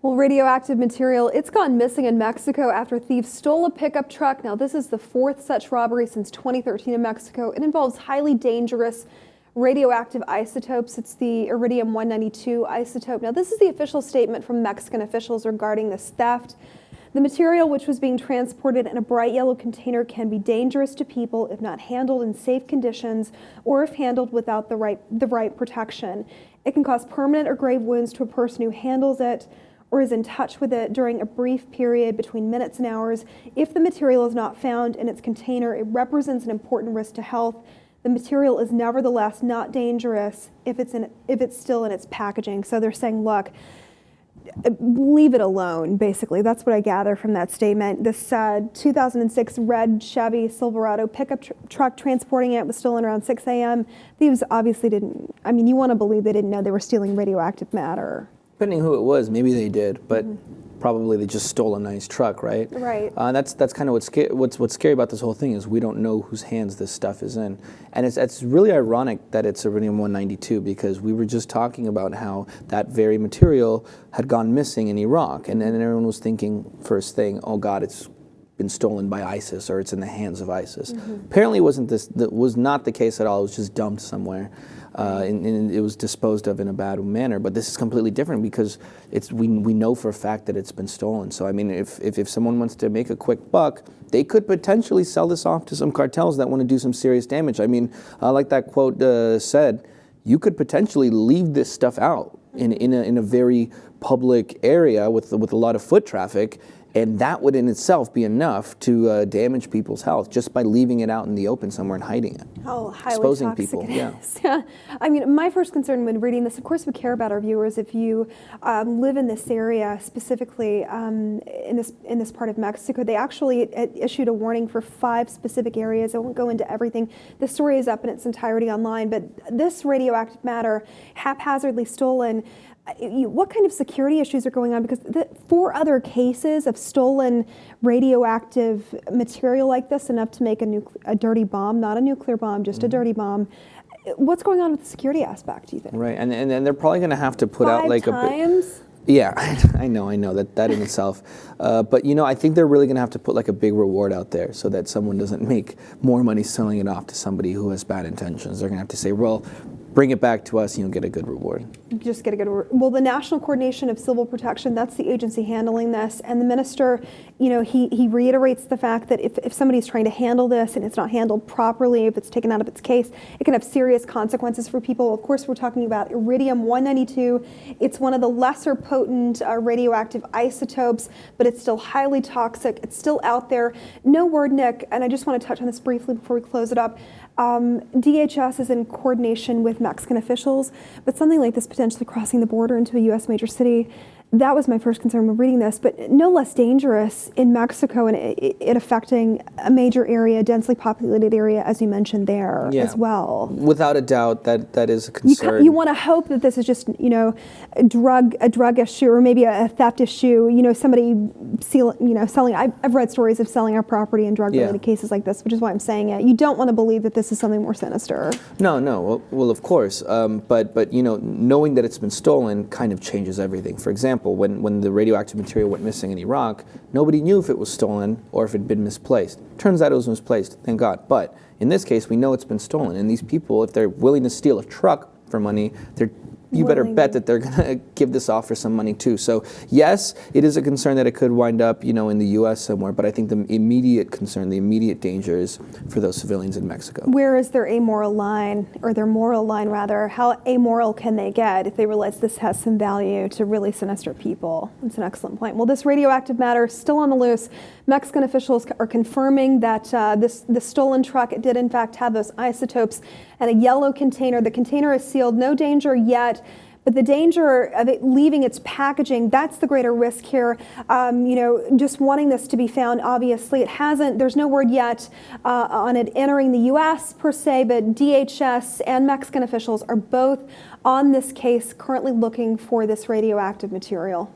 Well, radioactive material, it's gone missing in Mexico after thieves stole a pickup truck. Now, this is the fourth such robbery since 2013 in Mexico. It involves highly dangerous radioactive isotopes. It's the Iridium 192 isotope. Now, this is the official statement from Mexican officials regarding this theft. The material, which was being transported in a bright yellow container, can be dangerous to people if not handled in safe conditions or if handled without the right protection. It can cause permanent or grave wounds to a person who handles it or is in touch with it during a brief period between minutes and hours. If the material is not found in its container, it represents an important risk to health. The material is nevertheless not dangerous if it's still in its packaging. So they're saying, look, leave it alone, basically. That's what I gather from that statement. This 2006 red Chevy Silverado pickup truck transporting it was stolen around 6 a.m. Thieves obviously didn't, I mean, you want to believe they didn't know they were stealing radioactive matter. Depending who it was, maybe they did, but probably they just stole a nice truck, right? Right. That's kind of what's scary about this whole thing is we don't know whose hands this stuff is in, and it's really ironic that it's Iridium 192 because we were just talking about how that very material had gone missing in Iraq, and then everyone was thinking first thing, oh God, it's been stolen by ISIS or it's in the hands of ISIS. Apparently, that was not the case at all. It was just dumped somewhere. And it was disposed of in a bad manner. But this is completely different because we know for a fact that it's been stolen. So I mean, if someone wants to make a quick buck, they could potentially sell this off to some cartels that want to do some serious damage. I mean, like that quote said, you could potentially leave this stuff out in a very public area with a lot of foot traffic. And that would in itself be enough to damage people's health just by leaving it out in the open somewhere and hiding it. Oh, highly exposing toxic people. It is. Yeah. I mean, my first concern when reading this, of course, we care about our viewers. If you live in this area, specifically in this part of Mexico, they actually issued a warning for 5 specific areas. I won't go into everything. The story is up in its entirety online, but this radioactive matter, haphazardly stolen. What kind of security issues are going on? Because 4 other cases of stolen radioactive material like this, enough to make a dirty bomb, not a nuclear bomb, just a dirty bomb. What's going on with the security aspect, do you think? Right, and they're probably going to have to put 5 out like times? Yeah, I know that in itself. But I think they're really going to have to put like a big reward out there so that someone doesn't make more money selling it off to somebody who has bad intentions. They're going to have to say, well, bring it back to us and you'll get a good reward. Just get a good reward. Well, the National Coordination of Civil Protection, that's the agency handling this. And the minister, he reiterates the fact that if somebody's trying to handle this and it's not handled properly, if it's taken out of its case, it can have serious consequences for people. Of course, we're talking about Iridium 192. It's one of the lesser potent radioactive isotopes, but it's still highly toxic. It's still out there. No word, Nick, and I just want to touch on this briefly before we close it up. DHS is in coordination with Mexican officials, but something like this potentially crossing the border into a U.S. major city, that was my first concern when reading this, but no less dangerous in Mexico and it affecting a major area, densely populated area, as you mentioned there as well. Without a doubt, that is a concern. You want to hope that this is just, a drug issue or maybe a theft issue, somebody selling. I've read stories of selling our property in drug-related cases like this, which is why I'm saying it. You don't want to believe that this is something more sinister. No. Well, of course. But knowing that it's been stolen kind of changes everything. For example, when the radioactive material went missing in Iraq, nobody knew if it was stolen or if it had been misplaced. Turns out it was misplaced, thank God. But in this case, we know it's been stolen. And these people, if they're willing to steal a truck for money, you better bet that they're going to give this off for some money too. So yes, it is a concern that it could wind up, in the U.S. somewhere. But I think the immediate concern, the immediate danger is for those civilians in Mexico. Where is their amoral line, or their moral line rather? How amoral can they get if they realize this has some value to really sinister people? That's an excellent point. Well, this radioactive matter is still on the loose. Mexican officials are confirming that this stolen truck, it did in fact have those isotopes and a yellow container. The container is sealed, no danger yet. But the danger of it leaving its packaging, that's the greater risk here. Just wanting this to be found, obviously it hasn't. There's no word yet on it entering the U.S. per se, but DHS and Mexican officials are both on this case currently looking for this radioactive material.